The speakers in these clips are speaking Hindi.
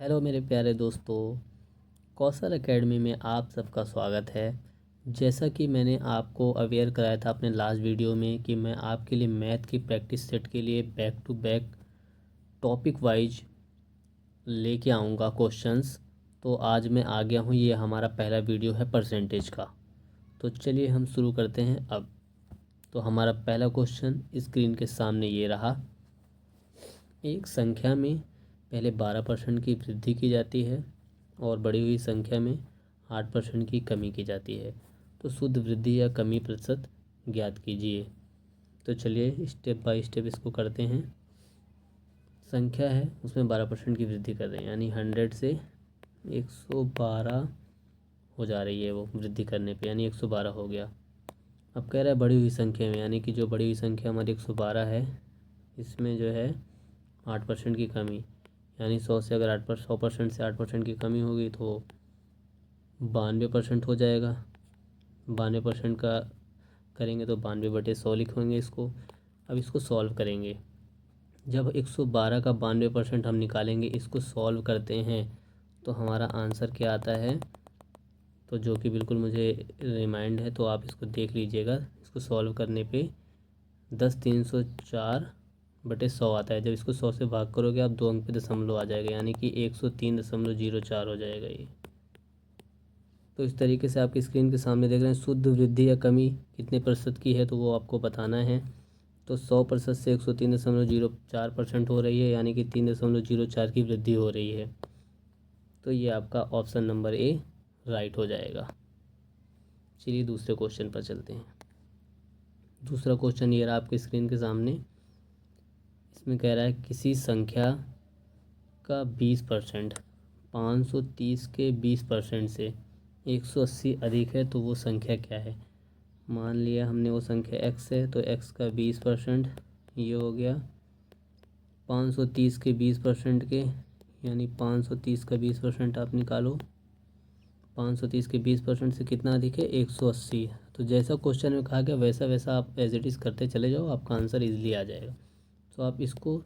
हेलो मेरे प्यारे दोस्तों, कौशल एकेडमी में आप सबका स्वागत है। जैसा कि मैंने आपको अवेयर कराया था अपने लास्ट वीडियो में कि मैं आपके लिए मैथ की प्रैक्टिस सेट के लिए back to back topic wise लेके आऊँगा क्वेश्चंस। तो आज मैं आ गया हूँ, ये हमारा पहला वीडियो है परसेंटेज का। तो चलिए हम शुरू करते हैं अब। तो हमारा पहला क्वेश्चन स्क्रीन के सामने ये रहा। एक संख्या में पहले 12% की वृद्धि की जाती है और बढ़ी हुई संख्या में 8% की कमी की जाती है। तो शुद्ध वृद्धि या कमी प्रतिशत ज्ञात कीजिए। तो चलिए स्टेप बाय स्टेप इसको करते हैं। संख्या है उसमें 12% की वृद्धि कर रहे हैं, यानी 100 से 112 हो जा रही है वो वृद्धि करने पे, यानी 112 हो गया। अब कह रहा है बढ़ी हुई संख्या में, यानी कि जो बढ़ी हुई संख्या हमारी 112 है, इसमें जो है 8% की कमी, यानी 100 से अगर 100% से 8% की कमी होगी तो 92% हो जाएगा। 92% का करेंगे तो 92/100 लिखेंगे इसको। अब इसको सॉल्व करेंगे। जब 112 का 92% हम निकालेंगे, इसको सॉल्व करते हैं तो हमारा आंसर क्या आता है, तो जो कि बिल्कुल मुझे रिमाइंड है, तो आप इसको देख लीजिएगा। इसको सॉल्व करने पे 10/304/100 आता है। जब इसको 100 से भाग करोगे आप 2 अंक पे दशमलव आ जाएगा, यानी कि 103.04 हो जाएगा ये। तो इस तरीके से आपकी स्क्रीन के सामने देख रहे हैं शुद्ध वृद्धि या कमी कितने प्रतिशत की है, तो वो आपको बताना है। तो 100% से 103.04% हो रही है, यानी कि 3.04 की वृद्धि हो रही है। तो ये आपका ऑप्शन नंबर ए राइट हो जाएगा। चलिए दूसरे क्वेश्चन पर चलते हैं। दूसरा क्वेश्चन ये रहा आपकी स्क्रीन के सामने। इसमें कह रहा है किसी संख्या का 20% 530 के 20% से 180 अधिक है, तो वो संख्या क्या है। मान लिया हमने वो संख्या x है, तो x का 20% ये हो गया 530 के 20% के, यानी 530 का 20% आप निकालो। 530 के 20% से कितना अधिक है, 180। तो जैसा क्वेश्चन में कहा गया वैसा वैसा आप एज इट इज़ करते चले जाओ, आपका आंसर इजीली आ जाएगा। तो आप इसको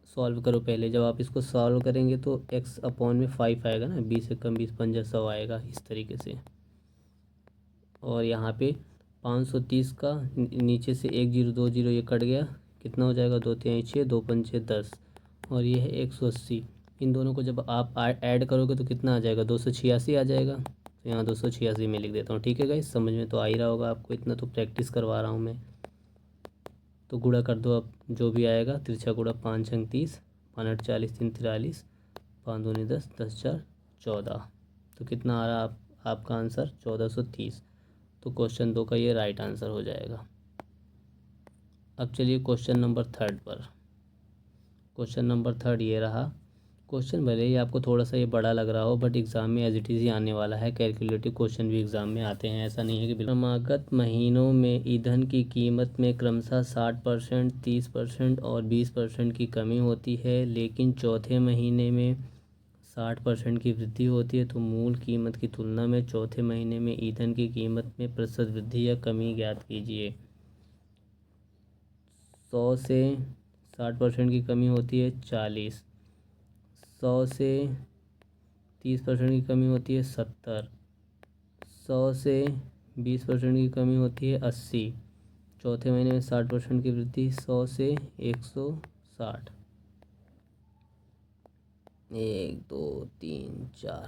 सॉल्व करो पहले। जब आप इसको सॉल्व करेंगे तो x अपॉन में 5 आएगा ना, 20 एकम 20 पंजा 100 आएगा इस तरीके से। और यहाँ पे 530 का नीचे से 1 0 2 0 ये कट गया, कितना हो जाएगा, 2 3 6 2 5 10, और ये है 180। इन दोनों को जब आप ऐड करोगे तो कितना आ जाएगा, 286 आ जाएगा। तो यहाँ 286 में लिख देता हूँ। ठीक है गाइस, समझ में तो आ ही रहा होगा आपको, इतना तो प्रैक्टिस करवा रहा हूँ मैं। तो गुणा कर दो अब जो भी आएगा, तिरछा गुणा 5 छंग 30, 5 8 40 3 43, 5 दूनी 10, 10 4 14। तो कितना आ रहा आपका आंसर 1430। तो क्वेश्चन 2 का ये राइट आंसर हो जाएगा। अब चलिए क्वेश्चन नंबर 3 पर। क्वेश्चन नंबर 3 ये रहा। क्वेश्चन भले ही आपको थोड़ा सा ये बड़ा लग रहा हो, बट एग्ज़ाम में एज इट इज़ ही आने वाला है। कैलकुलेटिव क्वेश्चन भी एग्ज़ाम में आते हैं, ऐसा नहीं है कि बिल्कुल। क्रमागत महीनों में ईंधन की कीमत में क्रमशः 60%, 30% और 20% की कमी होती है, लेकिन चौथे महीने में 60% की वृद्धि होती है। तो मूल कीमत की तुलना में चौथे महीने में ईंधन की कीमत में प्रतिशत वृद्धि या कमी ज्ञात कीजिए। 100 से 60% की कमी होती है 40, 100 से 30% की कमी होती है 70, 100 से 20% की कमी होती है 80, चौथे महीने में 60% की वृद्धि, 100 से 160। 1 2 3 4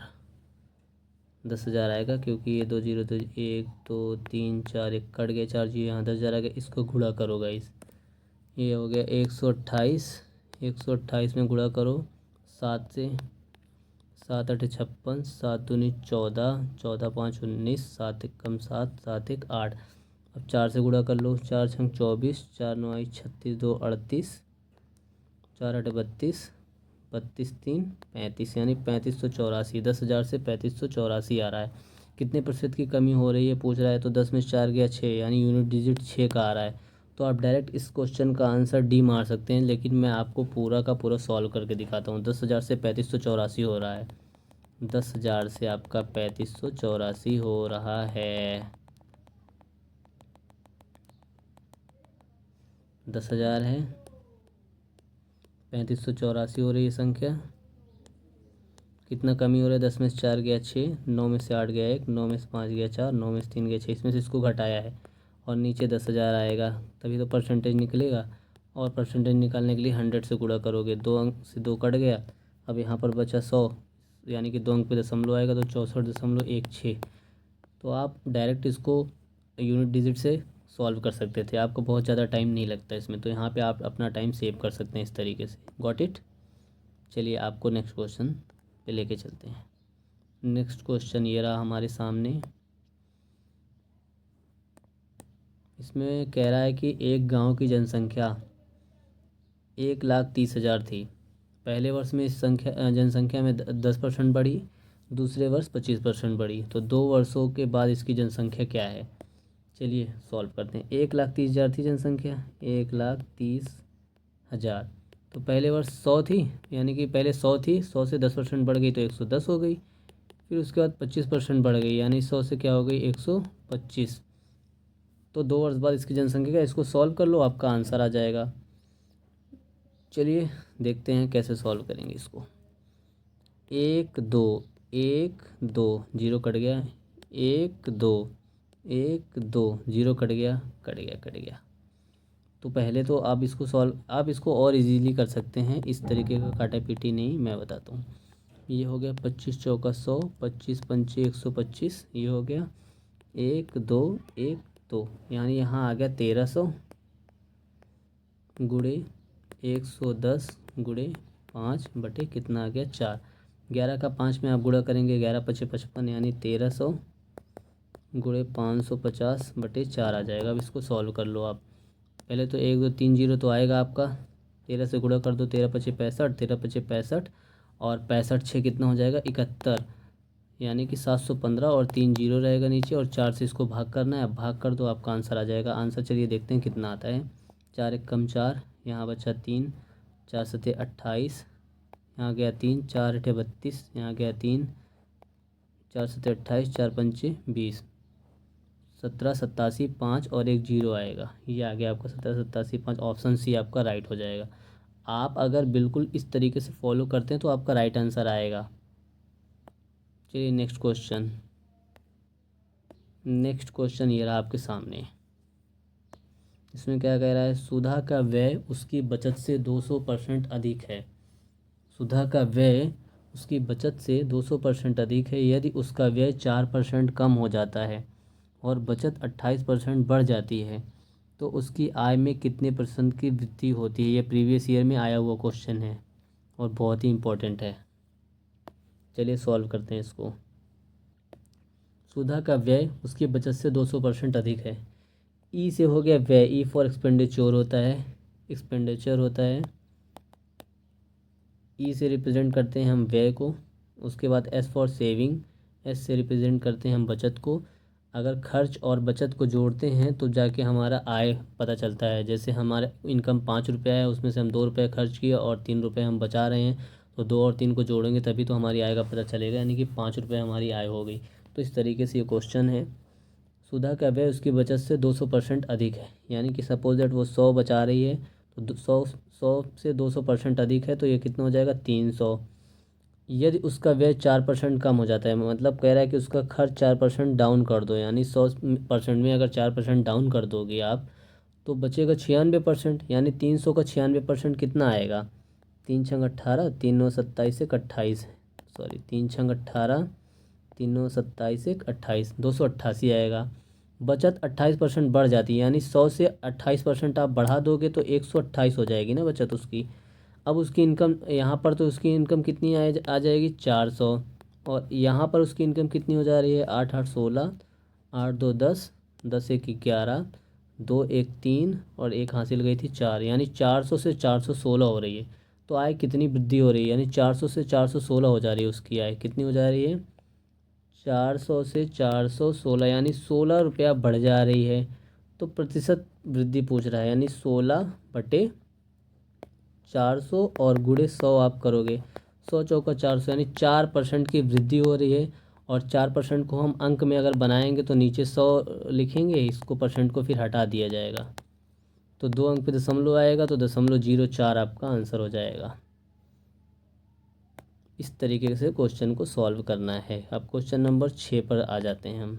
10,000 आएगा, क्योंकि ये 2 0 तो 1 2 3 4 एक कट गया, 4 जी यहाँ 10,000 आ गया। इसको गुणा करो गाइस, ये हो गया 128। 128 में गुणा करो 7 से, 7 8 56, 7 दूनी 14, 14 5 19, 7 1 कम 7, 7 1 8। अब 4 से गुणा कर लो, 4 छंग 24, 4 9 आई 36, 2 38, 4 8 32, 32 3 35, यानी 3584। 10,000 से 3584 आ रहा है। कितने प्रतिशत की कमी हो रही है पूछ रहा है, तो 10 में 4 गया 6, यानी यूनिट डिजिट 6 का आ रहा है। तो आप डायरेक्ट इस क्वेश्चन का आंसर डी मार सकते हैं, लेकिन मैं आपको पूरा का पूरा सॉल्व करके दिखाता हूँ। 10,000 से 3584 हो रहा है। 10,000 से आपका 3584 हो रहा है। 10,000 है, 3584 हो रही है संख्या। कितना कमी हो रहा है, 10 में से 4 गया 6, 9 में से 8 गया 1, 9 में से 5 गया 4, 9 में से 3 गया 6, इसमें से इसको घटाया है और नीचे 10,000 आएगा, तभी तो परसेंटेज निकलेगा। और परसेंटेज निकालने के लिए 100 से गुणा करोगे, 2 अंक से 2 कट गया, अब यहाँ पर बचा 100, यानी कि 2 अंक पे दशमलव आएगा तो 64.16। तो आप डायरेक्ट इसको यूनिट डिजिट से सॉल्व कर सकते थे, आपको बहुत ज़्यादा टाइम नहीं लगता इसमें, तो यहाँ पे आप अपना टाइम सेव कर सकते हैं इस तरीके से। Got it. चलिए आपको नेक्स्ट क्वेश्चन पे लेके चलते हैं। नेक्स्ट क्वेश्चन ये रहा हमारे सामने। इसमें कह रहा है कि एक गांव की जनसंख्या 1,30,000 थी। पहले वर्ष में इस जनसंख्या में 10% बढ़ी, दूसरे वर्ष 25% बढ़ी, तो 2 वर्षों के बाद इसकी जनसंख्या क्या है। चलिए सॉल्व करते हैं। 1,30,000 थी जनसंख्या, 1,30,000, तो पहले वर्ष 100 थी, यानी कि पहले 100 थी, 100 से 10% बढ़ गई तो 110 हो गई, फिर उसके बाद 25% बढ़ गई, यानी 100 से क्या हो गई 125। तो 2 वर्ष बाद इसकी जनसंख्या क्या, इसको सॉल्व कर लो, आपका आंसर आ जाएगा। चलिए देखते हैं कैसे सॉल्व करेंगे इसको। 1 2 1 2 जीरो कट गया, 1 2 1 2 जीरो कट गया। तो पहले तो आप इसको और इजीली कर सकते हैं, इस तरीके का काटा पीटी नहीं, मैं बताता हूँ। ये हो गया 25 चौका 100, 25 पंचे 125, ये हो गया 1 2 1 2, यानी यहाँ आ गया 1300 गुणे 110 गुणे 5 बटे कितना आ गया 4। 11 का 5 में आप गुणा करेंगे, 11 पचे 55, यानी 1300 गुणे 550 बटे 4 आ जाएगा। अब इसको सॉल्व कर लो आप। पहले तो 1 2 3 जीरो तो आएगा आपका, 13 से गुणा कर दो, 13 पचे 65, 13 पचे 65 और 65 6 कितना हो जाएगा 71, यानी कि 715, और 3 जीरो रहेगा नीचे और 4 से इसको भाग करना है। अब भाग कर दो, आपका आंसर आ जाएगा। आंसर चलिए देखते हैं कितना आता है। 4 एक कम 4, यहाँ बचा 3, 4 सते 28, यहाँ गया 3, 4 अठे 32, यहाँ गया 3, 4 सते 28, 4 पंचे 20, 17 87 5 और 1 जीरो आएगा, ये आ गया आपका 17 87 5। ऑप्शन सी आपका राइट हो जाएगा। आप अगर बिल्कुल इस तरीके से फॉलो करते हैं तो आपका राइट आंसर आएगा। चलिए नेक्स्ट क्वेश्चन ये रहा आपके सामने। इसमें क्या कह रहा है, सुधा का व्यय उसकी बचत से 200% अधिक है। सुधा का व्यय उसकी बचत से 200% अधिक है। यदि उसका व्यय 4% कम हो जाता है और बचत 28% बढ़ जाती है तो उसकी आय में कितने % की वृद्धि होती है। ये प्रीवियस ईयर में आया हुआ क्वेश्चन है और बहुत ही इम्पोर्टेंट है। चलिए सॉल्व करते हैं इसको। सुधा का व्यय उसकी बचत से 200% अधिक है। ई से हो गया व्यय, ई फॉर एक्सपेंडिचर होता है। ई से रिप्रेजेंट करते हैं हम व्यय को। उसके बाद एस फॉर सेविंग, एस से रिप्रेजेंट करते हैं हम बचत को। अगर खर्च और बचत को जोड़ते हैं तो जाके हमारा आय पता चलता है। जैसे हमारा इनकम 5 रुपया है, उसमें से हम 2 रुपये खर्च किए और 3 रुपये हम बचा रहे हैं, तो 2 और 3 को जोड़ेंगे तभी तो हमारी आय का पता चलेगा, यानी कि 5 रुपये हमारी आय हो गई। तो इस तरीके से ये क्वेश्चन है। सुधा का व्यय उसकी बचत से 200% अधिक है, यानी कि सपोज दैट वो 100 बचा रही है तो 100 से 200% अधिक है, तो ये कितना हो जाएगा 300। यदि उसका व्यय 4% कम हो जाता है, मतलब कह रहा है कि उसका खर्च 4% डाउन कर दो, यानी 100% में अगर 4% डाउन कर दोगे आप तो बचेगा 96%, यानी 300 का 96% कितना आएगा। 3 छंग 18, 3 9 27 1 28, सॉरी 3 छंग 18, 3 9 27 1 28, 288 आएगा। बचत 28% बढ़ जाती है, यानी 100 से 28% आप बढ़ा दोगे तो 128 हो जाएगी ना बचत उसकी। अब उसकी इनकम यहाँ पर तो उसकी इनकम कितनी आ जाएगी 400, और यहाँ पर उसकी इनकम कितनी हो जा रही है 8 8 16, 8 2 10, 10 1 11, 2 1 3 और 1 हासिल गई थी 4, यानी 400 से 416 हो रही है। तो आय कितनी वृद्धि हो रही है, यानी 400 से 416 हो जा रही है उसकी आय। कितनी हो जा रही है 400 से 416, यानी 16 रुपया बढ़ जा रही है। तो प्रतिशत वृद्धि पूछ रहा है, यानी 16/400 और गुणे 100 आप करोगे, 100 चौका 400, यानी 4% की वृद्धि हो रही है। और 4% को हम अंक में अगर बनाएंगे तो नीचे 100 लिखेंगे, इसको परसेंट को फिर हटा दिया जाएगा, तो 2 अंक पे दशमलव आएगा, तो 0.04 आपका आंसर हो जाएगा। इस तरीके से क्वेश्चन को सॉल्व करना है। अब क्वेश्चन नंबर 6 पर आ जाते हैं हम।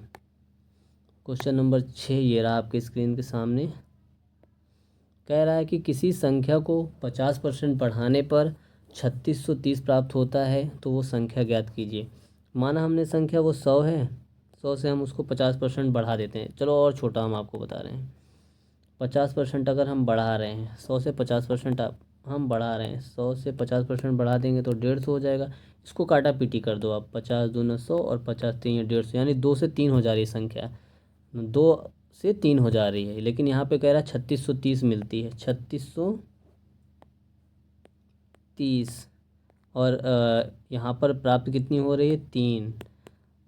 क्वेश्चन नंबर 6 ये रहा आपके स्क्रीन के सामने। कह रहा है कि किसी संख्या को 50% बढ़ाने पर 3630 प्राप्त होता है, तो वो संख्या ज्ञात कीजिए। माना हमने संख्या वो 100 है, 100 से हम उसको 50% बढ़ा देते हैं। चलो और छोटा हम आपको बता रहे हैं। 50% अगर हम बढ़ा रहे हैं, 100 से 50% हम बढ़ा रहे हैं, 100 से 50% बढ़ा देंगे तो 150 हो जाएगा। इसको काटा पीटी कर दो आप, 50 दूना 100 और 50 तीन 150, यानी 2 से 3 हो जा रही है संख्या, 2 से 3 हो जा रही है। लेकिन यहाँ पे कह रहा है 3630 मिलती है, 3630। और यहाँ पर प्राप्त कितनी हो रही है, 3।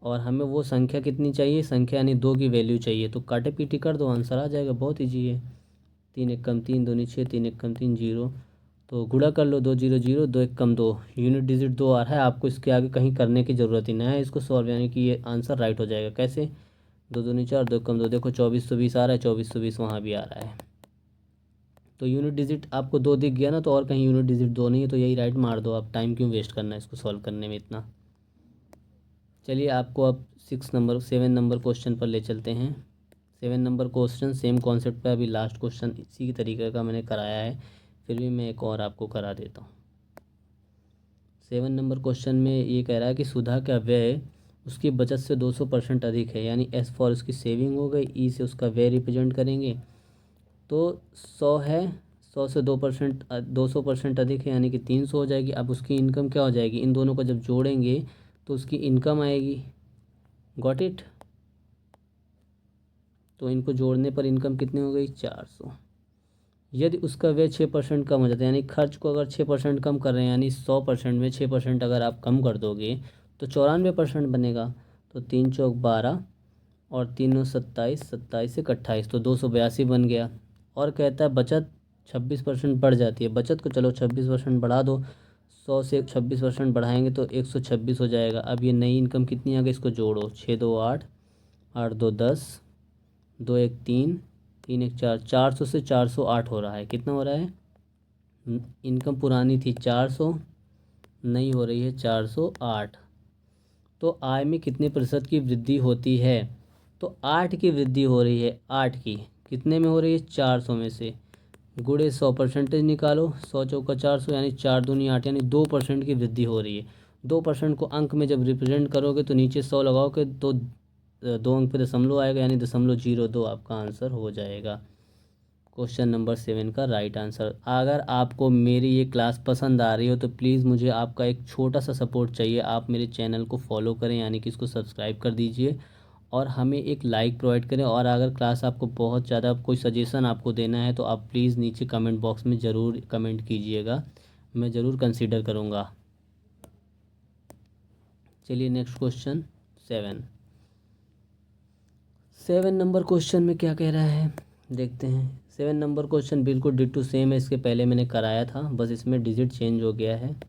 और हमें वो संख्या कितनी चाहिए, संख्या यानी 2 की वैल्यू चाहिए। तो काटे पीटी कर दो, आंसर आ जाएगा, बहुत ईजी है। 3 एक कम 3, 2 6, 3 एक कम 3 जीरो। तो गुणा कर लो, 2 0 0, 2 एक कम 2, यूनिट डिजिट 2 आ रहा है। आपको इसके आगे कहीं करने की ज़रूरत ही नहीं है इसको सॉल्व, यानी कि ये आंसर राइट हो जाएगा। कैसे, 2 2 4, 2 कम 2, देखो 2420 आ रहा है, 2420 वहाँ भी आ रहा है। तो यूनिट डिजिट आपको 2 दिख गया ना, तो और कहीं यूनिट डिजिट 2 नहीं है, तो यही राइट मार दो आप। टाइम क्यों वेस्ट करना है इसको सॉल्व करने में इतना। चलिए आपको अब 7 नंबर क्वेश्चन पर ले चलते हैं। 7 नंबर क्वेश्चन सेम कॉन्सेप्ट पे, अभी लास्ट क्वेश्चन इसी तरीके का मैंने कराया है, फिर भी मैं एक और आपको करा देता हूँ। 7 नंबर क्वेश्चन में ये कह रहा है कि सुधा का व्यय उसकी बचत से 200% अधिक है, यानी एस फॉर उसकी सेविंग हो गई, ई से उसका व्यय रिप्रेजेंट करेंगे। तो 100 है, 100 से 200% अधिक है, यानी कि 300 हो जाएगी। अब उसकी इनकम क्या हो जाएगी, इन दोनों को जब जोड़ेंगे तो उसकी इनकम आएगी। Got it. तो इनको जोड़ने पर इनकम कितनी हो गई, 400। यदि उसका व्यय 6% कम हो जाता है, यानी खर्च को अगर 6% कम कर रहे हैं, यानी 100% में 6% अगर आप कम कर दोगे तो 94% बनेगा। तो 3 चौक 12 और 3 27, 27 से 28, तो 282 बन गया। और कहता है बचत 26% बढ़ जाती है। बचत को चलो 26% बढ़ा दो, 100 से 26% बढ़ाएंगे तो 126 हो जाएगा। अब ये नई इनकम कितनी आ गई, इसको जोड़ो, 6 2 8, 8 2 10, 2 1 3, 3 1 4, 400 से 408 हो रहा है। कितना हो रहा है, इनकम पुरानी थी 400, नई हो रही है 408। तो आय में कितने प्रतिशत की वृद्धि होती है, तो 8 की वृद्धि हो रही है। 8 की कितने में हो रही है, 400 में से। गुणे 100, परसेंटेज निकालो, 100 चौका 400, यानी 4 दूनी 8, यानी 2% की वृद्धि हो रही है। 2% को अंक में जब रिप्रेजेंट करोगे तो नीचे 100 लगाओगे तो 2 अंक पे दशमलव आएगा, यानी 0.02 आपका आंसर हो जाएगा। क्वेश्चन नंबर 7 का राइट आंसर। अगर आपको मेरी ये क्लास पसंद आ रही हो तो प्लीज़ मुझे आपका एक छोटा सा सपोर्ट चाहिए। आप मेरे चैनल को फॉलो करें, यानी कि इसको सब्सक्राइब कर दीजिए और हमें एक लाइक प्रोवाइड करें। और अगर क्लास आपको बहुत ज़्यादा कोई सजेशन आपको देना है तो आप प्लीज़ नीचे कमेंट बॉक्स में ज़रूर कमेंट कीजिएगा, मैं ज़रूर कंसीडर करूँगा। चलिए नेक्स्ट क्वेश्चन 7 नंबर क्वेश्चन में क्या कह रहा है देखते हैं। 7 नंबर क्वेश्चन बिल्कुल डिट्टू सेम है, इसके पहले मैंने कराया था, बस इसमें डिजिट चेंज हो गया है।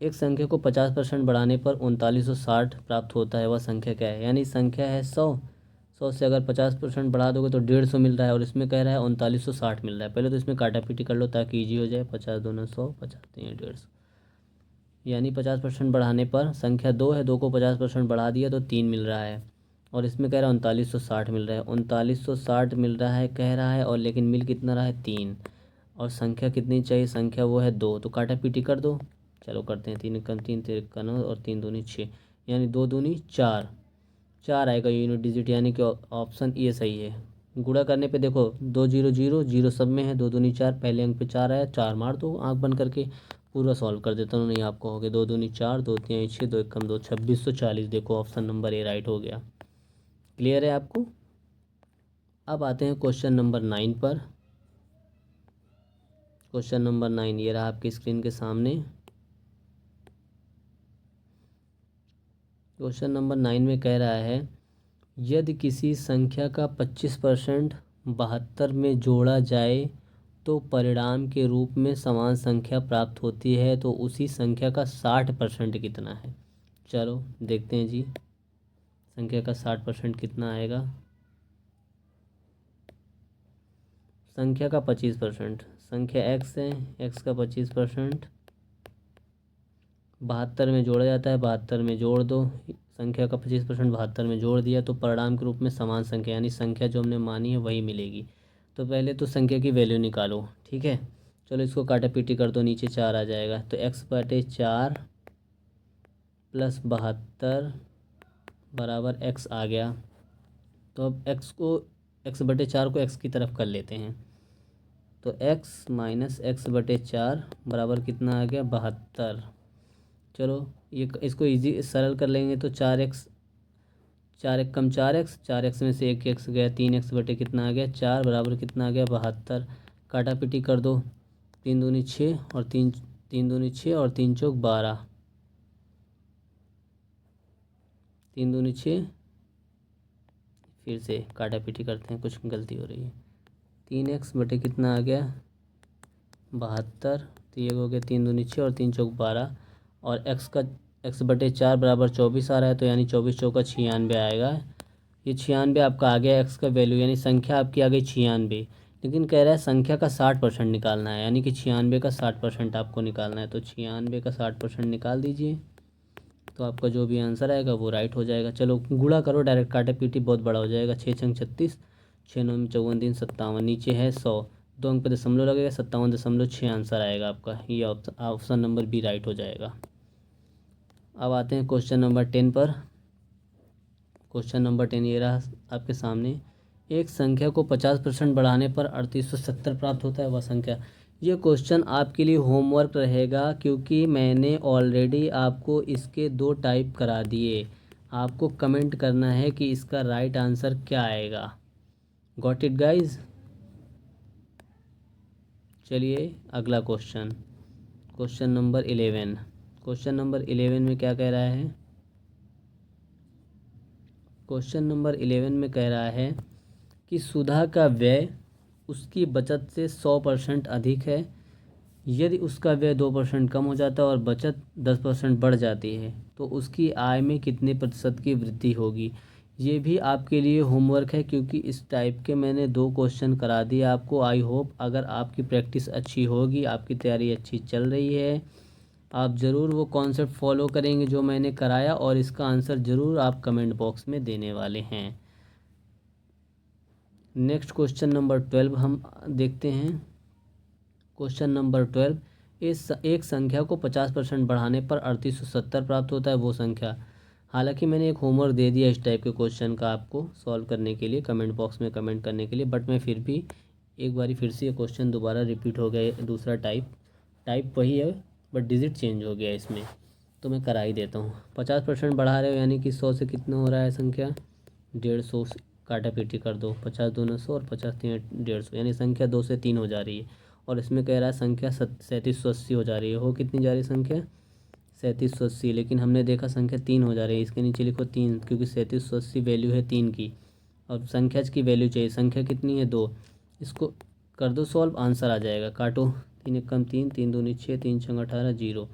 एक संख्या को 50% बढ़ाने पर 3960 प्राप्त होता है, वह संख्या क्या है। यानी संख्या है 100 से अगर 50% बढ़ा दोगे तो 150 मिल रहा है, और इसमें कह रहा है 3960 मिल रहा है। पहले तो इसमें काटा पीटी कर लो ताकि ईजी हो जाए। 50 दूना 100, 50 तीन 150, यानी 50% बढ़ाने पर संख्या 2 है, 2 को 50% बढ़ा दिया तो 3 मिल रहा है। और इसमें कह रहा है 3960 मिल रहा है, 3960 मिल रहा है कह रहा है, और लेकिन मिल कितना रहा है, 3। और संख्या कितनी चाहिए, संख्या वो है 2, तो काटा पीटी कर दो। चलो करते हैं, 3 एकम 3, 3 का 9 और 3 दूनी 6, यानी 2 दूनी 4, 4 आएगा यूनिट डिजिट, यानी कि ऑप्शन ये सही है। गुणा करने पे देखो 2 0 0 0 सब में है, 2 दूनी 4, पहले अंक पे 4 आया, 4 मार दो आँख बंद करके। पूरा सॉल्व कर देता हूँ, नहीं आप कहोगे। 2 दूनी 4, 2 3 6, 2 1 2, 2640। देखो ऑप्शन नंबर ए राइट हो गया। क्लियर है आपको। अब आते हैं क्वेश्चन नंबर 9 पर। क्वेश्चन नंबर 9 ये रहा आपकी स्क्रीन के सामने। क्वेश्चन नंबर 9 में कह रहा है यदि किसी संख्या का 25% 72 में जोड़ा जाए तो परिणाम के रूप में समान संख्या प्राप्त होती है, तो उसी संख्या का 60% कितना है। चलो देखते हैं जी, संख्या का 60% कितना आएगा। संख्या का 25%, संख्या एक्स है, एक्स का 25%, 72 में जोड़ा जाता है, 72 में जोड़ दो, संख्या का 25% 72 में जोड़ दिया तो परिणाम के रूप में समान संख्या यानी संख्या जो हमने मानी है वही मिलेगी। तो पहले तो संख्या की वैल्यू निकालो, ठीक है। चलो इसको काटा पीटी कर दो, नीचे 4 आ जाएगा तो x/4 + 72 बराबर x आ गया। तो अब x/4 को x की तरफ कर लेते हैं, तो x - x/4 बराबर कितना आ गया 72। चलो ये इसको इजी सरल कर लेंगे तो 4x, 4 कम 4x, 4x में से 1x गया, 3x बटे कितना आ गया 4 बराबर कितना आ गया 72। काटा पीटी कर दो, 3 दूनी 6 और 3 दूनी 6 और 3 चौक 12, 3 दूनी 6, फिर से काटा पीटी करते हैं, कुछ गलती हो रही है। 3x बटे कितना आ गया 72, तो ये हो गया 3 दूनी 6 और 3 चौक 12, और x/4 बराबर 24 आ रहा है, तो यानी 24 चौका 96 आएगा। ये 96 आपका आ गया x का वैल्यू, यानी संख्या आपकी आ गई 96। लेकिन कह रहा है संख्या का 60% निकालना है, यानी कि 96 का 60% आपको निकालना है। तो 96 का 60% निकाल दीजिए, तो आपका जो भी आंसर आएगा वो राइट हो जाएगा। चलो गुणा करो डायरेक्ट, काटे पीटी बहुत बड़ा हो जाएगा। 6 छंग 36, 6 9 54 3 57, नीचे है 100, 2 अंक पे दशमलव लगेगा, 57.6 आंसर आएगा आपका। ये ऑप्शन नंबर बी राइट हो जाएगा। अब आते हैं क्वेश्चन नंबर 10 पर। क्वेश्चन नंबर 10 ये रहा आपके सामने। एक संख्या को 50% बढ़ाने पर 3870 प्राप्त होता है, वह संख्या। ये क्वेश्चन आपके लिए होमवर्क रहेगा, क्योंकि मैंने ऑलरेडी आपको इसके 2 टाइप करा दिए। आपको कमेंट करना है कि इसका राइट आंसर क्या आएगा। Got it guys. चलिए अगला question, question number 11। Question number 11 में क्या कह रहा है? क्वेश्चन नंबर 11 में कह रहा है कि सुधा का व्यय उसकी बचत से 100% अधिक है। यदि उसका व्यय 2% कम हो जाता है और बचत 10% बढ़ जाती है तो उसकी आय में कितने प्रतिशत की वृद्धि होगी। ये भी आपके लिए होमवर्क है, क्योंकि इस टाइप के मैंने 2 क्वेश्चन करा दिए आपको। आई होप अगर आपकी प्रैक्टिस अच्छी होगी, आपकी तैयारी अच्छी चल रही है, आप ज़रूर वो कॉन्सेप्ट फॉलो करेंगे जो मैंने कराया, और इसका आंसर ज़रूर आप कमेंट बॉक्स में देने वाले हैं। नेक्स्ट क्वेश्चन नंबर 12 हम देखते हैं। क्वेश्चन नंबर 12, एक संख्या को 50% बढ़ाने पर 3870 प्राप्त होता है, वो संख्या। हालांकि मैंने एक होमवर्क दे दिया इस टाइप के क्वेश्चन का आपको सॉल्व करने के लिए, कमेंट बॉक्स में कमेंट करने के लिए, बट मैं फिर भी एक बारी फिर से ये क्वेश्चन दोबारा रिपीट हो गया। दूसरा टाइप वही है, बट डिजिट चेंज हो गया इसमें, तो मैं करा ही देता हूँ। 50% बढ़ा रहे हो, यानी कि 100 से कितना हो रहा है संख्या 150, काटा पीटी कर दो, 50 दूना 100 और 50 3 150, यानी संख्या 2 से 3 हो जा रही है। और इसमें कह रहा है संख्या 3780 हो जा रही है। हो कितनी जा रही है संख्या 3780, लेकिन हमने देखा संख्या 3 हो जा रही है। इसके नीचे लिखो 3, क्योंकि 3780 वैल्यू है 3 की, और संख्या की वैल्यू चाहिए। संख्या कितनी है 2, इसको कर दो सॉल्व, आंसर आ जाएगा। काटो, 3 एक कम 3, 3 दूनी 6, 3 छंग 18, 0,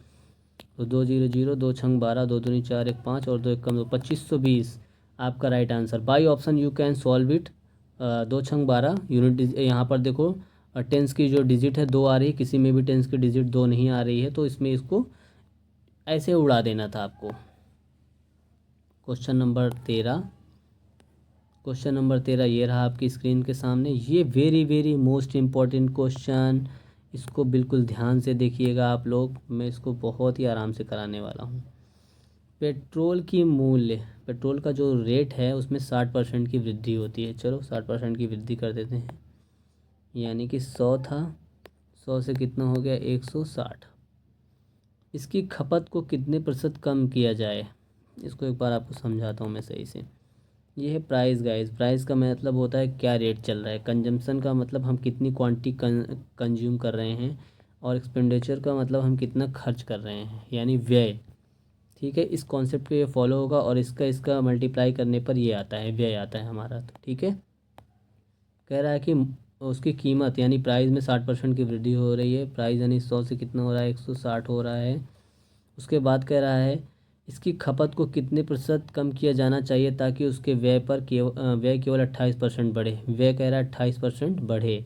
तो 2 0 0, 2 छंग 12, 2 दूनी 4 1 5 और 2 एक कम 2, 2520 आपका right answer. By option you can solve it. 2 छंग 12 unit, यहाँ पर देखो टेंस की जो डिजिट है 2 आ रही है, किसी में भी टेंस की डिजिट 2 नहीं आ रही है, तो इसमें इसको ऐसे उड़ा देना था आपको। क्वेश्चन नंबर 13, क्वेश्चन नंबर 13 ये रहा आपकी स्क्रीन के सामने। ये वेरी मोस्ट इम्पॉर्टेंट क्वेश्चन, इसको बिल्कुल ध्यान से देखिएगा आप लोग, मैं इसको बहुत ही आराम से कराने वाला हूँ। पेट्रोल का जो रेट है उसमें 60% की वृद्धि होती है। चलो 60% की वृद्धि कर देते हैं, यानी कि 100 था, 100 से कितना हो गया 160। इसकी खपत को कितने प्रतिशत कम किया जाए, इसको एक बार आपको समझाता हूँ मैं सही से। ये है प्राइस गाइस। प्राइस का मतलब होता है क्या रेट चल रहा है। कंजम्पशन का मतलब हम कितनी क्वांटिटी कंज्यूम कर रहे हैं, और एक्सपेंडिचर का मतलब हम कितना खर्च कर रहे हैं, यानी व्यय। ठीक है, इस कॉन्सेप्ट को ये फॉलो होगा, और इसका मल्टीप्लाई करने पर ये आता है, व्यय आता है हमारा। तो ठीक है, कह रहा है कि उसकी कीमत यानी प्राइस में 60% की वृद्धि हो रही है। प्राइस यानी 100 से कितना हो रहा है 160 हो रहा है। उसके बाद कह रहा है इसकी खपत को कितने प्रतिशत कम किया जाना चाहिए ताकि उसके व्यय केवल 28% बढ़े। व्यय कह रहा है 28% बढ़े,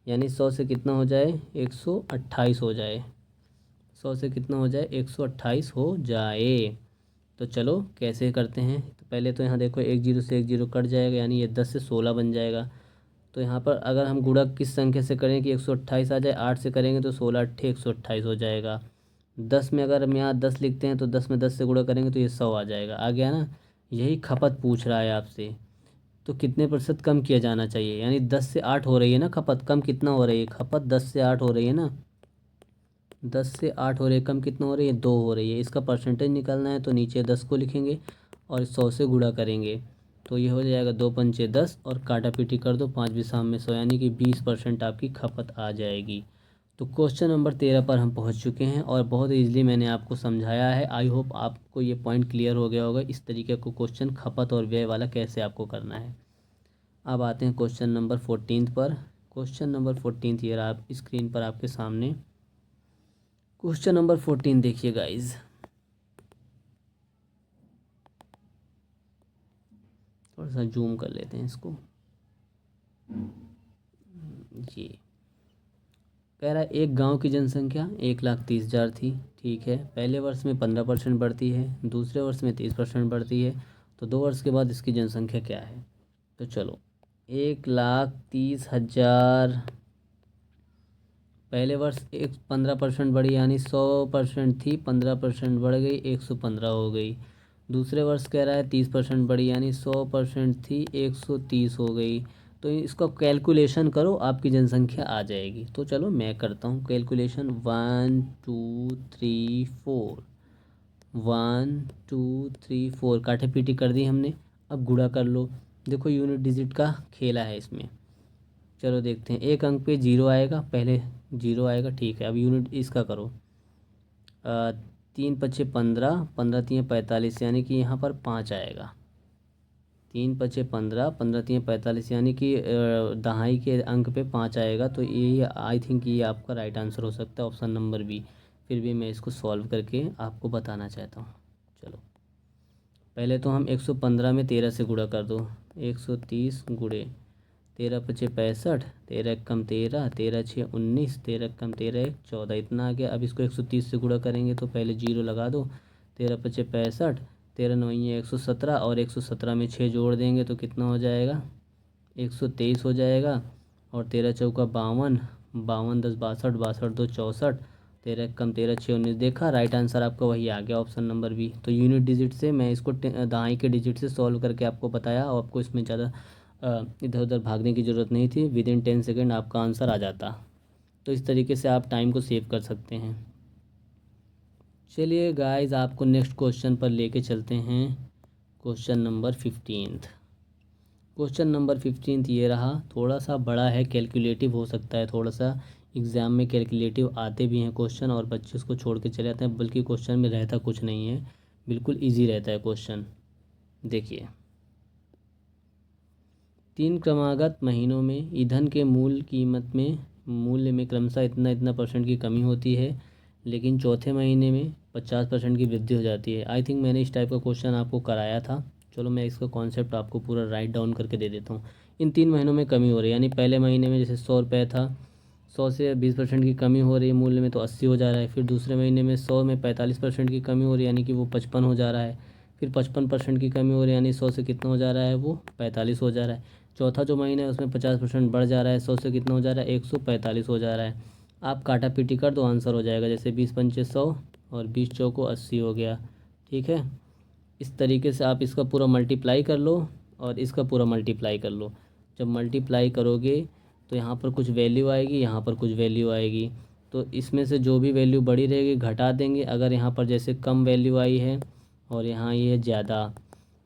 यानी 100 से कितना हो जाए 128 हो जाए। 100 से कितना हो जाए, 128 हो जाए। तो चलो कैसे करते हैं, तो पहले तो यहाँ देखो एक जीरो से एक जीरो कट जाएगा, यानी ये 10 से 16 बन जाएगा। तो यहाँ पर अगर हम गुणा किस संख्या से करें कि 128 आ जाए, 8 से करेंगे तो 16 अट्ठे 128 हो जाएगा। 10 में अगर हम यहाँ 10 लिखते हैं तो 10 में 10 से गुणा करेंगे तो ये 100 आ जाएगा। आ गया ना, यही खपत पूछ रहा है आपसे। तो कितने प्रतिशत कम किया जाना चाहिए, यानी 10 से 8 हो रही है ना खपत, कम कितना हो रही है खपत, 10 से 8 हो रही है ना, 10 से 8 हो रही है, कम कितना हो रही है, 2 हो रही है। इसका परसेंटेज निकालना है तो नीचे 10 को लिखेंगे और 100 से गुणा करेंगे तो ये हो जाएगा 2 पंचे 10 और काटा पीटी कर दो, 5 भी साम में 100, यानी कि 20% आपकी खपत आ जाएगी। तो क्वेश्चन नंबर 13 पर हम पहुंच चुके हैं और बहुत ईजिली मैंने आपको समझाया है। आई होप आपको ये पॉइंट क्लियर हो गया होगा इस तरीके को क्वेश्चन खपत और व्यय वाला कैसे आपको करना है। अब आते हैं क्वेश्चन नंबर 14 पर। क्वेश्चन नंबर 14 ये रहा आप स्क्रीन पर आपके सामने। क्वेश्चन नंबर 14 देखिए गाइज, थोड़ा सा जूम कर लेते हैं इसको। ये कह रहा है एक गांव की जनसंख्या 1,30,000 थी, ठीक है। पहले वर्ष में 15% बढ़ती है, दूसरे वर्ष में 30% बढ़ती है, तो 2 वर्ष के बाद इसकी जनसंख्या क्या है। तो चलो 1,30,000 पहले वर्ष एक 15% बढ़ी, यानी 100% थी, 15% बढ़ गई 115 हो गई। दूसरे वर्ष कह रहा है 30% बढ़ी, यानी 100% थी 130 हो गई। तो इसका कैलकुलेशन करो, आपकी जनसंख्या आ जाएगी। तो चलो मैं करता हूँ कैलकुलेशन। 1 2 3 4, 1 2 3 4 काटे पीटी कर दी हमने। अब गुणा कर लो, देखो यूनिट डिजिट का खेला है इसमें। चलो देखते हैं, एक अंक पे जीरो आएगा, पहले जीरो आएगा, ठीक है। अब यूनिट इसका करो, 3 × 5 = 15, 15 × 3 = 45, यानी कि यहाँ पर 5 आएगा। 3 × 5 = 15, 15 × 3 = 45, यानी कि दहाई के अंक पे 5 आएगा। तो ये आई थिंक ये आपका राइट आंसर हो सकता है, ऑप्शन नंबर बी। फिर भी मैं इसको सॉल्व करके आपको बताना चाहता हूँ। चलो पहले तो हम 115 में 13 से गुणा कर दो, 130 गुणे 13 × 5 = 65, 13 × 1 = 13, 13 × 6 = 19, 13 × 1 = 13, 1 = 14, इतना आ गया। अब इसको 130 से गुणा करेंगे तो पहले जीरो लगा दो, 13 × 5 = 65, 13 × 9 = 117 और 117 में 6 जोड़ देंगे तो कितना हो जाएगा, 123 हो जाएगा। और 13 × 4 = 52, 52 × 10 = 62, 62 × 2 = 64, 13 × 1 = 13, 6 × 19। देखा, राइट आंसर आपका वही आ गया, ऑप्शन नंबर बी। तो यूनिट डिजिट से मैं इसको दहाई के डिजिट से सॉल्व करके आपको बताया और आपको इसमें ज़्यादा इधर उधर भागने की ज़रूरत नहीं थी। विद इन 10 सेकेंड आपका आंसर आ जाता। तो इस तरीके से आप टाइम को सेव कर सकते हैं। चलिए गाइस, आपको नेक्स्ट क्वेश्चन पर लेके चलते हैं। Question number 15। क्वेश्चन नंबर 15 ये रहा, थोड़ा सा बड़ा है, कैलकुलेटिव हो सकता है थोड़ा सा। एग्ज़ाम में कैलकुलेटिव आते भी हैं क्वेश्चन और बच्चे उसको छोड़ के चले जाते हैं, बल्कि क्वेश्चन में रहता कुछ नहीं है, बिल्कुल ईजी रहता है क्वेश्चन। देखिए, 3 क्रमागत महीनों में ईंधन के मूल्य में क्रमशः इतना इतना % की कमी होती है, लेकिन चौथे महीने में 50% की वृद्धि हो जाती है। आई थिंक मैंने इस टाइप का क्वेश्चन आपको कराया था। चलो मैं इसका कॉन्सेप्ट आपको पूरा राइट डाउन करके दे देता हूँ। इन 3 महीनों में कमी हो रही है, यानी पहले महीने में जैसे 100 रुपये था, 100 से 20% की कमी हो रही है मूल्य में, तो 80 हो जा रहा है। फिर दूसरे महीने में 100 में 45% की कमी हो रही है, यानी कि वो 55 हो जा रहा है। फिर 55% की कमी हो रही है, यानी 100 से कितना हो जा रहा है, वो 45 हो जा रहा है। चौथा जो महीना है उसमें 50% बढ़ जा रहा है, 100 से कितना हो जा रहा है, 145 हो जा रहा है। आप काटा पीटी कर दो, आंसर हो जाएगा। जैसे 20 पंचे 100 और 20 चौको 80 हो गया, ठीक है। इस तरीके से आप इसका पूरा मल्टीप्लाई कर लो और इसका पूरा मल्टीप्लाई कर लो। जब मल्टीप्लाई करोगे तो यहाँ पर कुछ वैल्यू आएगी, यहाँ पर कुछ वैल्यू आएगी, तो इसमें से जो भी वैल्यू बड़ी रहेगी घटा देंगे। अगर यहाँ पर जैसे कम वैल्यू आई है और यहाँ ये ज़्यादा,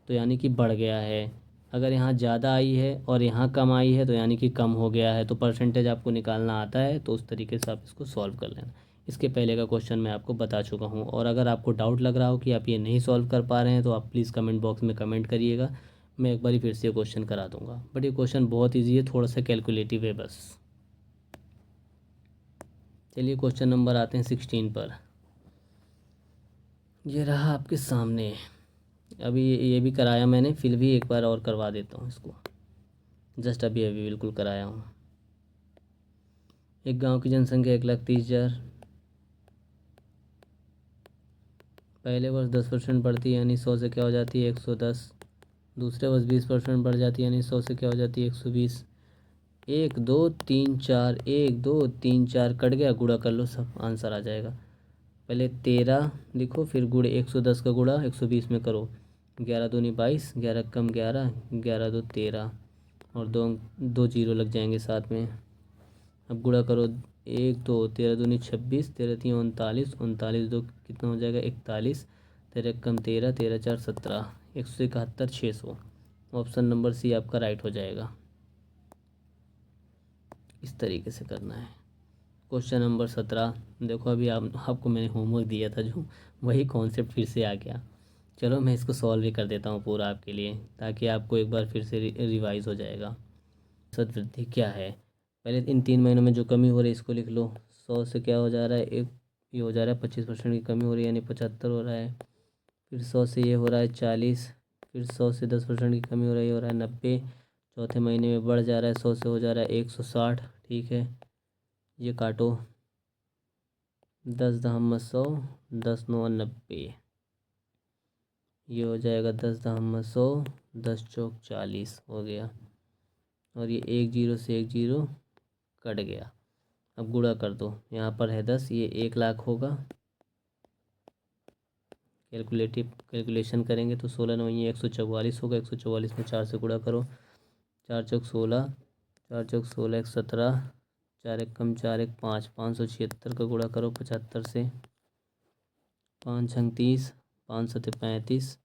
तो यानी कि बढ़ गया है। अगर यहाँ ज़्यादा आई है और यहाँ कम आई है तो यानी कि कम हो गया है। तो परसेंटेज आपको निकालना आता है, तो उस तरीके से आप इसको सॉल्व कर लेना। इसके पहले का क्वेश्चन मैं आपको बता चुका हूँ, और अगर आपको डाउट लग रहा हो कि आप ये नहीं सॉल्व कर पा रहे हैं तो आप प्लीज़ कमेंट बॉक्स में कमेंट करिएगा, मैं एक बार फिर से क्वेश्चन करा दूँगा। बट ये क्वेश्चन बहुत ईजी है, थोड़ा सा कैलकुलेटिव है बस। चलिए क्वेश्चन नंबर आते हैं 16 पर। ये रहा आपके सामने। अभी ये भी कराया मैंने, फिर भी एक बार और करवा देता हूँ इसको। जस्ट अभी अभी बिल्कुल कराया हूँ। एक गांव की जनसंख्या 1,30,000, पहले वर्ष 10% बढ़ती है यानी 100 से क्या हो जाती है 110। दूसरे वर्ष 20% बढ़ जाती है यानी 100 से क्या हो जाती है 120। 1 2 3 4, 1 2 3 4 कट गया, गुणा कर लो, सब आंसर आ जाएगा। पहले 13 लिखो, फिर गुणे 110 का गुणा 120 में करो। 11 दूनी 22, 11 कम 11, 11 दो 13 और दो दो जीरो लग जाएंगे साथ में। अब गुणा करो, 1 2 13 दूनी 26, 13 तीन 39, 39 दो कितना हो जाएगा 41, 13 कम 13, 13 4 17, 171, 600। ऑप्शन नंबर सी आपका राइट हो जाएगा। इस तरीके से करना है। क्वेश्चन नंबर 17, देखो अभी आपको मैंने होमवर्क दिया था जो, वही कॉन्सेप्ट फिर से आ गया। चलो मैं इसको सॉल्व भी कर देता हूँ पूरा आपके लिए, ताकि आपको एक बार फिर से रिवाइज हो जाएगा। औसत वृद्धि क्या है, पहले इन 3 महीनों में जो कमी हो रही है इसको लिख लो। 100 से क्या हो जा रहा है, एक ये हो जा रहा है 25% की कमी हो रही है यानी 75 हो रहा है। फिर 100 से ये हो रहा है 40, फिर 100 से 10% की कमी हो रही है, हो रहा है 90। चौथे महीने में बढ़ जा रहा है, 100 से हो जा रहा है 160। ठीक है, ये काटो, 10 दहम 100, 10 9 90, ये हो जाएगा 10 दहम 100, 10 चौक 40 हो गया। और ये 1 जीरो से 1 जीरो कट गया। अब गुणा कर दो, यहाँ पर है 10, ये 1 लाख होगा। कैलकुलेशन करेंगे तो 16 9 ये 144 होगा। 144 में 4 से गुणा करो, 4 चौक 16, 4 चौक 16, 1 17, 4 एक कम 4 एक 5, 576 का गुणा करो 75 से। 5 छंग 30, 5 सत्ते 35,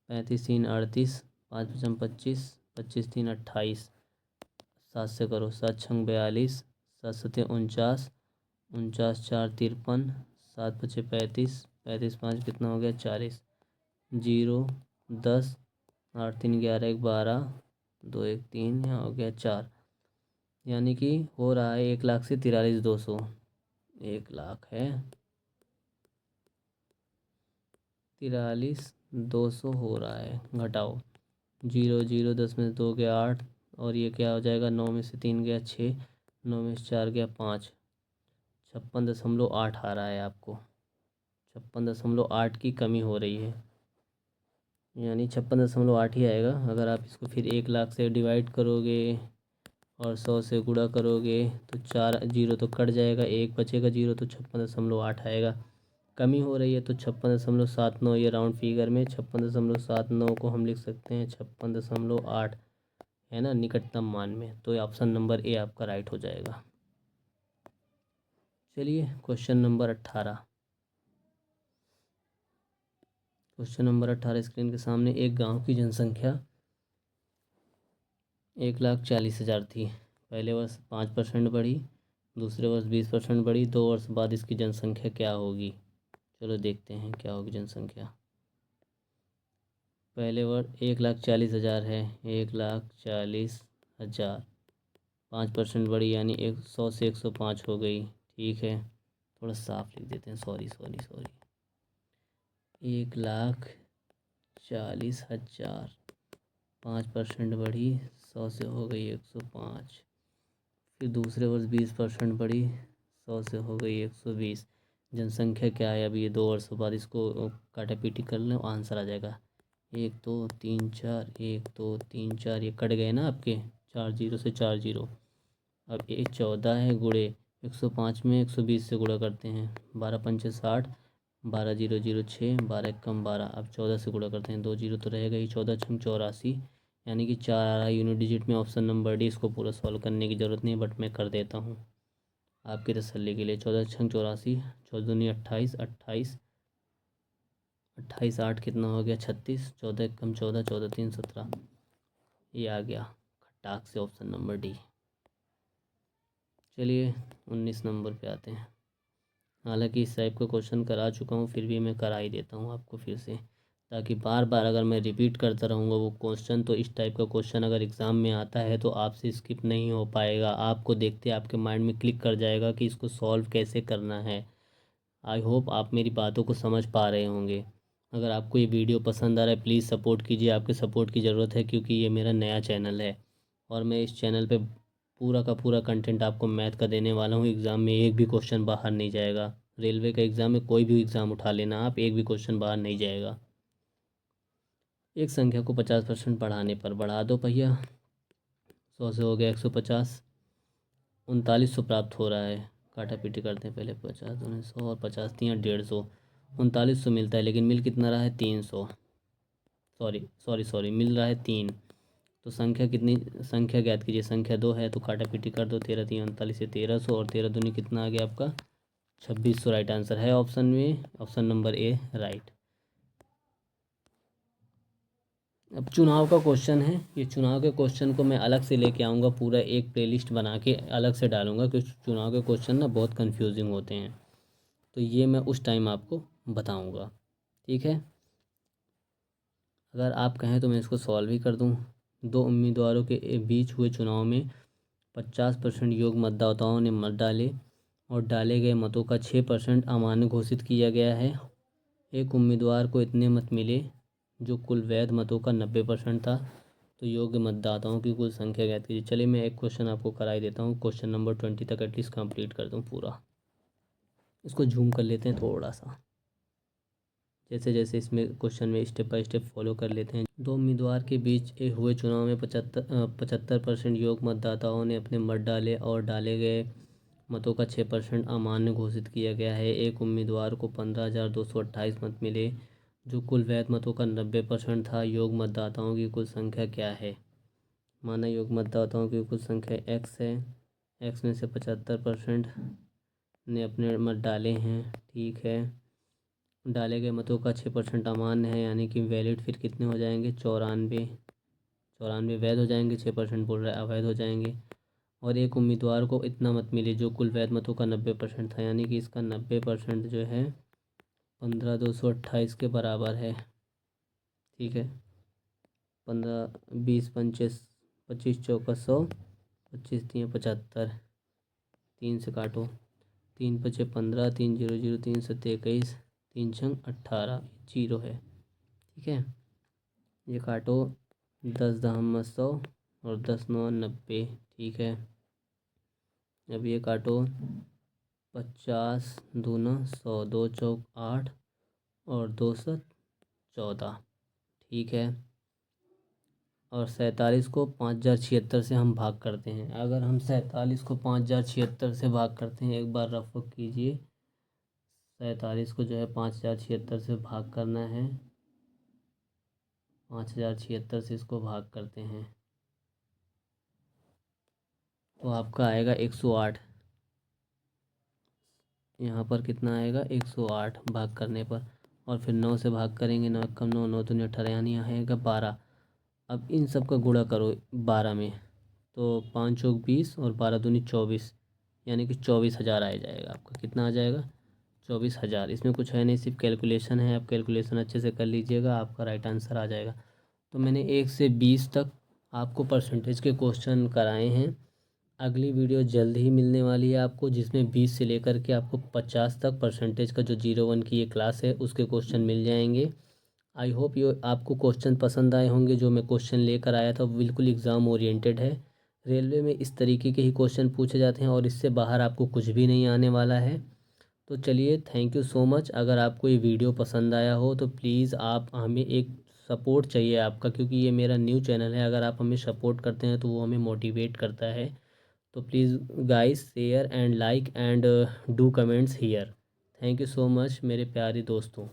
35 तीन 38, 5 पचम 25, 25 तीन 28, 7 से करो, 7 छंग 42, 7 सत्ते 49, 49 4 53, 7 पचे 35, 35 5 कितना हो गया 40, 0 10, 8 3 11 1 12, 2 1 3, यहाँ हो गया 4, यानी कि हो रहा है 1 लाख से 43,200। 1 लाख है 43,200 हो रहा है। घटाओ, 0 0 10 में से 2 गया 8, और ये क्या हो जाएगा 9 में से 3 गया 6, 9 में से 4 गया 5, 56.8 आ रहा है आपको। 56.8 की कमी हो रही है, यानी 56.8 ही आएगा। अगर आप इसको फिर 1 लाख से डिवाइड करोगे और 100 से गुणा करोगे तो 4 जीरो तो कट जाएगा, एक बचेगा जीरो, तो 56.8 आएगा। कमी हो रही है तो 56.79, ये राउंड फिगर में 56.79 को हम लिख सकते हैं 56.8, है ना, निकटतम मान में। तो ऑप्शन नंबर ए आपका राइट हो जाएगा। चलिए question number 18। Question number 18 screen के सामने, एक गांव की जनसंख्या 1,40,000 थी। पहले वर्ष 5% बढ़ी, दूसरे वर्ष 20% बढ़ी, 2 वर्ष बाद इसकी जनसंख्या क्या होगी। चलो देखते हैं क्या होगी जनसंख्या। पहले वर्ष 1,40,000 है, 1,40,000, 5% बढ़ी यानी 100 से 105 हो गई। ठीक है, थोड़ा साफ लिख देते हैं, सॉरी सॉरी सॉरी। 1,40,000, 5% बढ़ी, 100 से हो गई 105। फिर दूसरे वर्ष 20% बढ़ी, 100 से हो गई 120। जनसंख्या क्या है, अभी ये 2 वर्षों बाद इसको काटा पीटी कर लें, आंसर आ जाएगा 1 2 3 4, 1 2 3 4, ये कट गए ना आपके 4 जीरो से 4 जीरो। अब ये 14 है, गुणे 105 में 120 से गुणा करते हैं, 12 पंचे 60, 12 जीरो जीरो 6, 12 एक कम 12। अब 14 से गुणा करते हैं, 2 जीरो तो रहेगा ही, 14 छंग 84, यानी कि 4 आ रहा है यूनिट डिजिट में। ऑप्शन नंबर डी, इसको पूरा सॉल्व करने की ज़रूरत नहीं है, बट मैं कर देता हूँ आपकी तसल्ली के लिए। 14 छंग 84, 14 दूनी 28, 28 28 8 कितना हो गया 36, 14 एक कम 14, 14 3 17, ये आ गया खटाक से ऑप्शन नंबर डी। चलिए 19 नंबर पे आते हैं। हालांकि इस टाइप का क्वेश्चन करा चुका हूँ, फिर भी मैं करा ही देता हूँ आपको फिर से, ताकि बार बार अगर मैं रिपीट करता रहूँगा वो क्वेश्चन, तो इस टाइप का क्वेश्चन अगर एग्ज़ाम में आता है तो आपसे स्किप नहीं हो पाएगा। आपको देखते आपके माइंड में क्लिक कर जाएगा कि इसको सॉल्व कैसे करना है। आई होप आप मेरी बातों को समझ पा रहे होंगे। अगर आपको ये वीडियो पसंद आ रहा है प्लीज़ सपोर्ट कीजिए, आपके सपोर्ट की ज़रूरत है, क्योंकि ये मेरा नया चैनल है और मैं इस चैनल पे पूरा का पूरा कंटेंट आपको मैथ का देने वाला हूँ। एग्ज़ाम में एक भी क्वेश्चन बाहर नहीं जाएगा, रेलवे का एग्ज़ाम है, कोई भी एग्ज़ाम उठा लेना आप, एक भी क्वेश्चन बाहर नहीं जाएगा। एक संख्या को 50% बढ़ाने पर, बढ़ा दो भैया, 100 से हो गया 150, 3900 प्राप्त हो रहा है। काटा पीटी करते हैं पहले, 50 दूनी 100 और 50 3 150, 3900 मिलता है, लेकिन मिल कितना रहा है 300, सॉरी मिल रहा है 3। तो संख्या कितनी, संख्या ज्ञात कीजिए। संख्या 2 है तो काटा पीटी कर दो, 13 3 39 से 1300 और 13 दूनी कितना आ गया आपका 2600। राइट आंसर है ऑप्शन में, ऑप्शन नंबर ए राइट। अब चुनाव का क्वेश्चन है, ये चुनाव के क्वेश्चन को मैं अलग से लेके आऊँगा, पूरा एक प्लेलिस्ट बना के अलग से डालूंगा, क्योंकि चुनाव के क्वेश्चन ना बहुत कंफ्यूजिंग होते हैं, तो ये मैं उस टाइम आपको बताऊंगा, ठीक है। अगर आप कहें तो मैं इसको सॉल्व ही कर दूं। दो उम्मीदवारों के बीच हुए चुनाव में 50% योग्य मतदाताओं ने मत डाले और डाले गए मतों का 6% अमान्य घोषित किया गया है। एक उम्मीदवार को इतने मत मिले जो कुल वैध मतों का 90% था, तो योग्य मतदाताओं की कुल संख्या ज्ञात कीजिए। चलिए मैं एक क्वेश्चन आपको कराई देता हूँ, क्वेश्चन नंबर 20 तक एटलीस्ट कंप्लीट कर दूँ पूरा। इसको जूम कर लेते हैं थोड़ा सा, जैसे जैसे इसमें क्वेश्चन में स्टेप बाय स्टेप फॉलो कर लेते हैं। दो उम्मीदवार के बीच हुए चुनाव में 75% योग्य मतदाताओं ने अपने मत डाले और डाले गए मतों का 6% अमान्य घोषित किया गया है। एक उम्मीदवार को 15,228 मत मिले जो कुल वैध मतों का 90% था। योग्य मतदाताओं की कुल संख्या क्या है। माना योग्य मतदाताओं की कुल संख्या x है, x में से 75% ने अपने मत डाले हैं, ठीक है। डाले गए मतों का 6% अमान्य है, यानी कि वैलिड फिर कितने हो जाएंगे 94 वैध हो जाएंगे, 6% बोल रहा है अवैध हो जाएंगे। और एक उम्मीदवार को इतना मत मिले जो कुल वैध मतों का 90% था, यानी कि इसका 90% जो है 15,228 के बराबर है, ठीक है। 15 20 25 25 चौका 100, 25 3 75, 3 से काटो, 3 5 15, 3 0 0 3 7 21, 3 6 18, जीरो है, ठीक है। ये काटो, 10 दहम 100 और 10 9 90, ठीक है। अब ये काटो, 50 दूना 100, 2 चौक 8 और 2 7 14, ठीक है। और 47 को 5076 से हम भाग करते हैं। अगर हम 47 को 5076 से भाग करते हैं, एक बार रफ कीजिए, 47 को जो है 5076 से भाग करना है, 5076 से इसको भाग करते हैं तो आपका आएगा 108। यहाँ पर कितना आएगा 108 भाग करने पर, और फिर 9 से भाग करेंगे, 9 कम 9 9 दूनी 18, यानी यहाँ आएगा 12। अब इन सब का गुणा करो 12 में, तो 5 चौक 20 और 12 दूनी 24, यानी कि 24,000 आ जाएगा आपका। कितना आ जाएगा 24,000। इसमें कुछ है नहीं, सिर्फ कैलकुलेशन है, आप कैलकुलेशन अच्छे से कर लीजिएगा, आपका राइट आंसर आ जाएगा। तो मैंने 1 से 20 तक आपको परसेंटेज के क्वेश्चन कराए हैं। अगली वीडियो जल्द ही मिलने वाली है आपको, जिसमें 20 से लेकर के आपको 50 तक परसेंटेज का जो 01 की ये क्लास है उसके क्वेश्चन मिल जाएंगे। आई होप ये आपको क्वेश्चन पसंद आए होंगे। जो मैं क्वेश्चन लेकर आया था बिल्कुल एग्ज़ाम ओरिएंटेड है। रेलवे में इस तरीके के ही क्वेश्चन पूछे जाते हैं और इससे बाहर आपको कुछ भी नहीं आने वाला है। तो चलिए, थैंक यू सो मच। अगर आपको ये वीडियो पसंद आया हो तो प्लीज़ आप हमें एक सपोर्ट चाहिए आपका, क्योंकि ये मेरा न्यू चैनल है। अगर आप हमें सपोर्ट करते हैं तो वो हमें मोटिवेट करता है। तो please guys share and like and do comments here. Thank you so much मेरे प्यारे दोस्तों।